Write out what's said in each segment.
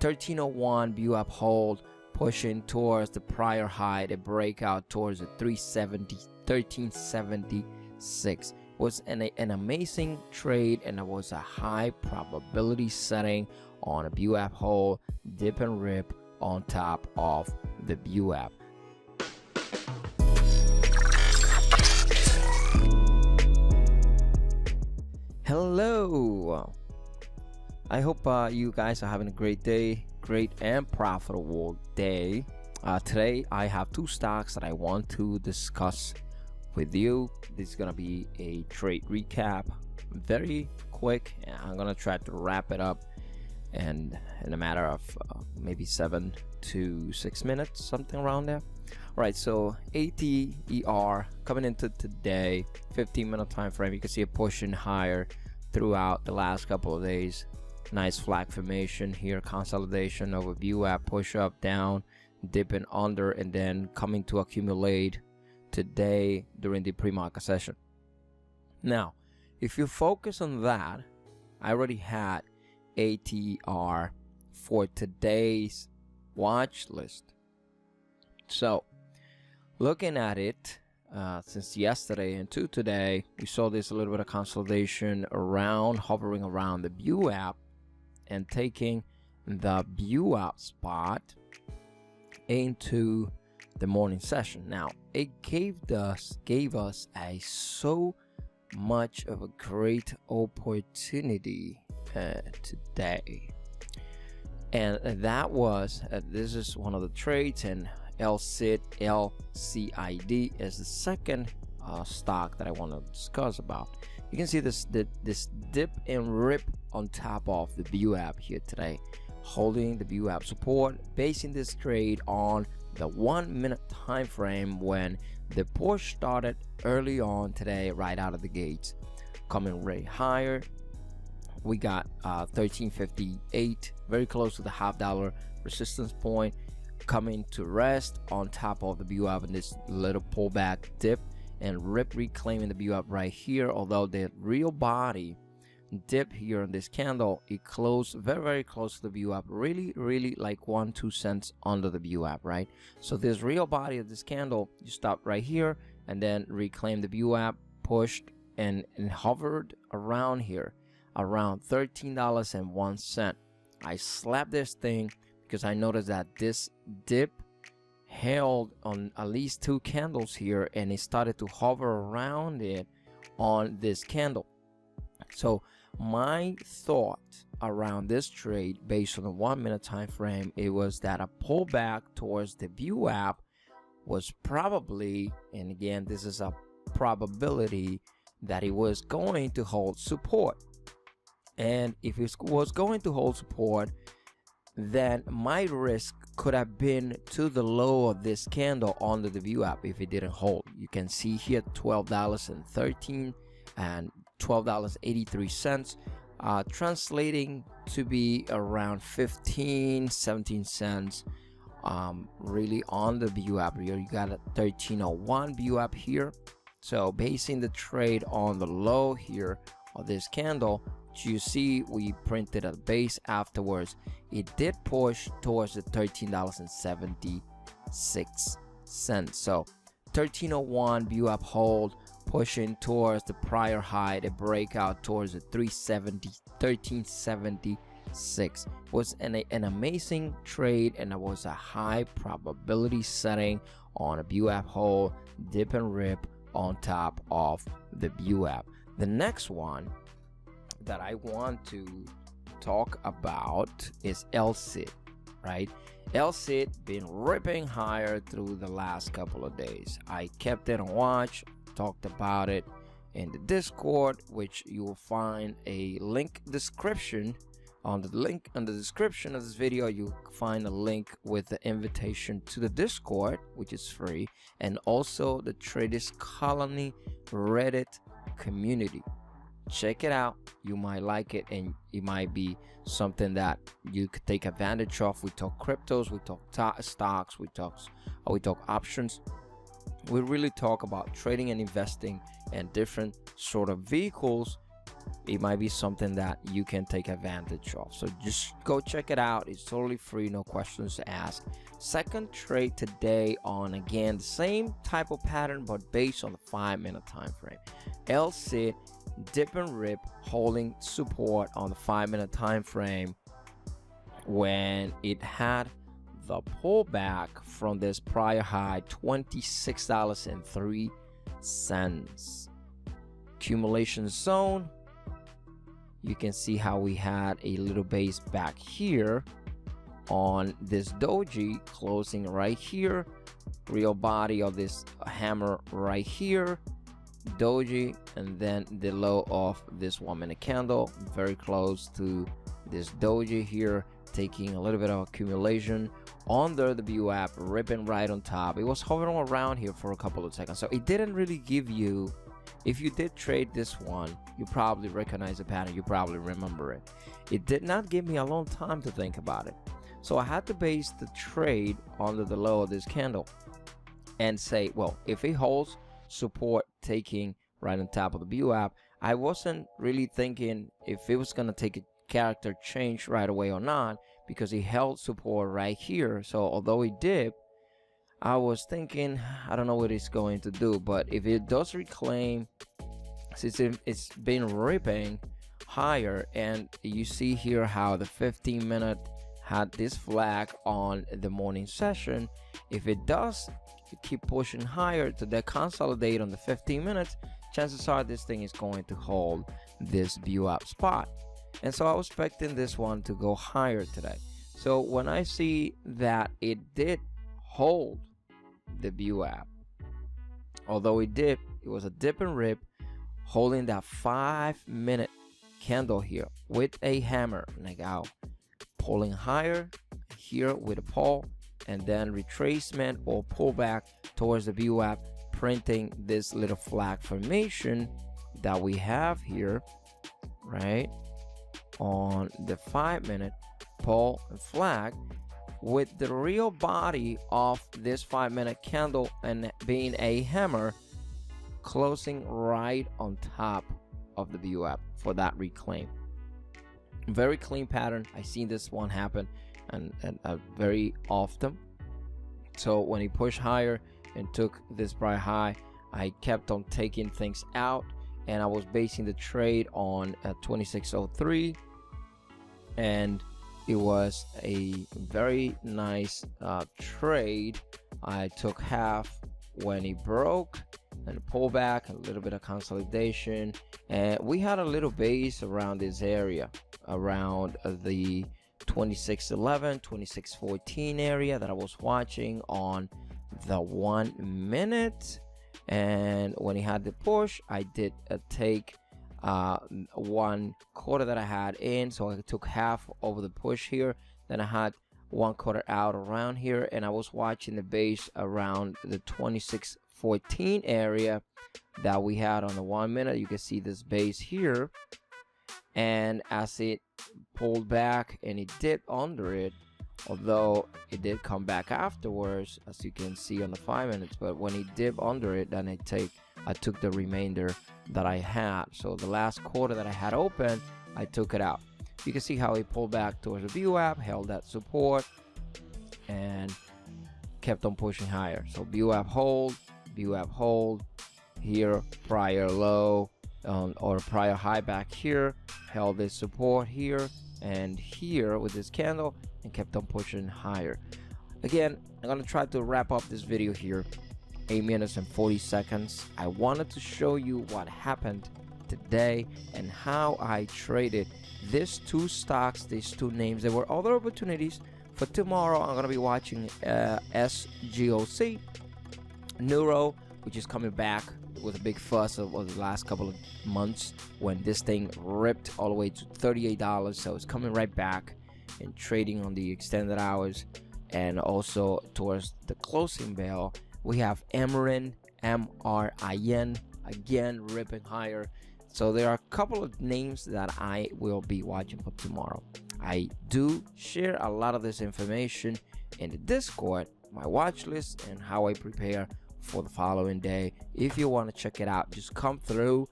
1301 view up hold, pushing towards the prior high, a breakout towards the 1376 was an amazing trade, and it was a high probability setting on a view app hold, dip and rip on top of the view app. Hello, I hope you guys are having a great day, great and profitable day. Today I have two stocks that I want to discuss with you. This is gonna be a trade recap, very quick, and I'm gonna try to wrap it up and in a matter of maybe 7 to 6 minutes, something around there. All right, so ATER coming into today, 15-minute time frame. You can see it pushing higher throughout the last couple of days. Nice flag formation here, consolidation of a view app, push up, down, dipping under, and then coming to accumulate today during the pre-market session. Now, if you focus on that, I already had ATR for today's watch list. So looking at it since yesterday into today, we saw this a little bit of consolidation around, hovering around the view app and taking the view app spot into the morning session. Now it gave us a so much of a great opportunity today, and that was this is one of the trades, and LCID is the second stock that I want to discuss about. You can see this dip and rip on top of the view app here today, holding the view app support, basing this trade on the 1 minute time frame when the push started early on today, right out of the gates, coming way higher. We got 1358, very close to the $0.5 resistance point, coming to rest on top of the view app in this little pullback dip and rip, reclaiming the view app right here. Although the real body dip here on this candle, it closed very close to the view app, really like 1-2 cents under the view app, right? So this real body of this candle, you stop right here and then reclaim the view app, pushed and hovered around here around $13.01. I slapped this thing because I noticed that this dip held on at least 2 candles here, and it started to hover around it on this candle. So my thought around this trade, based on the 1 minute time frame, it was that a pullback towards the view app was probably, and again this is a probability, that it was going to hold support. And if it was going to hold support, then my risk could have been to the low of this candle under the view app if it didn't hold. You can see here $12.13 and $12.83, translating to be around 15-17 cents really on the view app here. You got a 1301 view app here. So basing the trade on the low here of this candle, you see we printed a base afterwards. It did push towards the $13.76. So 1301 view up hold, pushing towards the prior high, a breakout towards the 1376 was an amazing trade, and it was a high probability setting on a view app hold, dip and rip on top of the view app. The next one that I want to talk about is LCID, right? LCID been ripping higher through the last couple of days. I kept it on watch, talked about it in the Discord, which you will find a link description. On the link in the description of this video, you find a link with the invitation to the Discord, which is free, and also the Traders Colony Reddit community. Check it out. You might like it, and it might be something that you could take advantage of. We talk cryptos, we talk stocks, we talk options. We really talk about trading and investing and different sort of vehicles it might be something that you can take advantage of. So just go check it out. It's totally free, no questions to ask. Second trade today on, again, the same type of pattern but based on the 5-minute time frame. L sit, dip and rip, holding support on the 5-minute time frame when it had the pullback from this prior high, $26.03. Accumulation zone, you can see how we had a little base back here on this doji, closing right here, real body of this hammer right here, doji, and then the low of this 1-minute candle, very close to this doji here, taking a little bit of accumulation under the VWAP, ripping right on top. It was hovering around here for a couple of seconds, so it didn't really give you, if you did trade this one, you probably recognize the pattern, you probably remember it. It did not give me a long time to think about it, so I had to base the trade under the low of this candle and say, well, if it holds support taking right on top of the VWAP, I wasn't really thinking if it was going to take a character change right away or not, because it held support right here. So although it dipped, I was thinking, I don't know what it's going to do, but if it does reclaim, since it's been ripping higher, and you see here how the 15-minute had this flag on the morning session, if it does keep pushing higher to then consolidate on the 15 minutes, chances are this thing is going to hold this VWAP spot. And so I was expecting this one to go higher today. So when I see that it did hold the VWAP, although it dipped, it was a dip and rip, holding that 5-minute candle here with a hammer, like out, pulling higher here with a pull, and then retracement or pullback towards the VWAP, printing this little flag formation that we have here, right, on the 5-minute pull and flag, with the real body of this 5-minute candle and being a hammer closing right on top of the VWAP for that reclaim. Very clean pattern. I seen this one happen and very often. So when he pushed higher and took this price high, I kept on taking things out, and I was basing the trade on 2603, and it was a very nice trade. I took half when he broke and pull back, a little bit of consolidation, and we had a little base around this area, around the 2611, 2614 area that I was watching on the 1 minute. And when he had the push, I did take 1/4 that I had in, so I took half over the push here, then I had 1/4 out around here, and I was watching the base around the 2614 area that we had on the 1 minute. You can see this base here, and as it pulled back and it dipped under it, although it did come back afterwards, as you can see on the 5 minutes, but when it dipped under it, then I took the remainder that I had. So the last quarter that I had open, I took it out. You can see how it pulled back towards the VWAP, held that support, and kept on pushing higher. So VWAP hold here, prior low or prior high back here, held this support here and here with this candle, and kept on pushing higher. Again, I'm gonna try to wrap up this video here, 8 minutes and 40 seconds. I wanted to show you what happened today and how I traded these two stocks, these two names. There were other opportunities. For tomorrow, I'm gonna be watching SGOC, Neuro, which is coming back with a big fuss over the last couple of months when this thing ripped all the way to $38. So it's coming right back and trading on the extended hours, and also towards the closing bell. We have MRIN, MRIN, again ripping higher. So there are a couple of names that I will be watching for tomorrow. I do share a lot of this information in the Discord, my watch list, and how I prepare for the following day. If you want to check it out, just come through.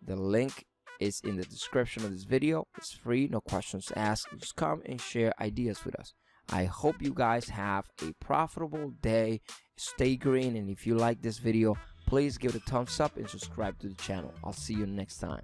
The link is in the description of this video. It's free, no questions asked. Just come and share ideas with us. I hope you guys have a profitable day. Stay green, and if you like this video, please give it a thumbs up and subscribe to the channel. I'll see you next time.